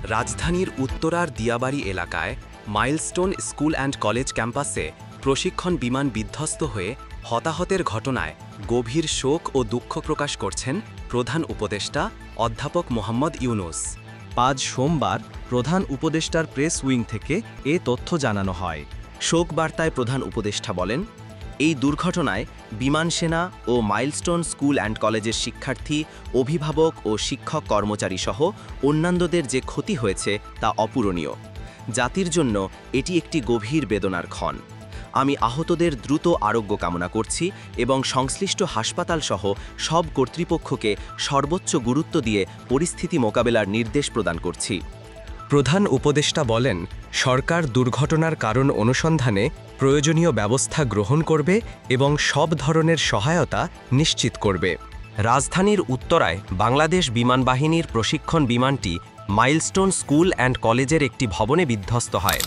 রাজধানীর উত্তরার দিয়াবাড়ি এলাকায় মাইলস্টোন স্কুল অ্যান্ড কলেজ ক্যাম্পাসে প্রশিক্ষণ বিমান বিধ্বস্ত হয়ে হতাহতের ঘটনায় গভীর শোক ও দুঃখ প্রকাশ করছেন প্রধান উপদেষ্টা অধ্যাপক মোহাম্মদ ইউনুস। আজ সোমবার প্রধান উপদেষ্টার প্রেস উইং থেকে এ তথ্য জানানো হয়। শোক বার্তায় প্রধান উপদেষ্টা বলেন, এই দুর্ঘটনায় বিমান সেনা ও মাইলস্টোন স্কুল অ্যান্ড কলেজের শিক্ষার্থী, অভিভাবক ও শিক্ষক কর্মচারী সহ অন্যান্যদের যে ক্ষতি হয়েছে তা অপূরণীয়। জাতির জন্য এটি একটি গভীর বেদনার ক্ষণ। আমি আহতদের দ্রুত আরোগ্য কামনা করছি এবং সংশ্লিষ্ট হাসপাতাল সহ সব কর্তৃপক্ষকে সর্বোচ্চ গুরুত্ব দিয়ে পরিস্থিতি মোকাবেলার নির্দেশ প্রদান করছি। প্রধান উপদেষ্টা বলেন, সরকার দুর্ঘটনার কারণ অনুসন্ধানে প্রয়োজনীয় ব্যবস্থা গ্রহণ করবে এবং সব ধরনের সহায়তা নিশ্চিত করবে। রাজধানীর উত্তরায় বাংলাদেশ বিমান বাহিনীর প্রশিক্ষণ বিমানটি মাইলস্টোন স্কুল অ্যান্ড কলেজের একটি ভবনে বিধ্বস্ত হয়।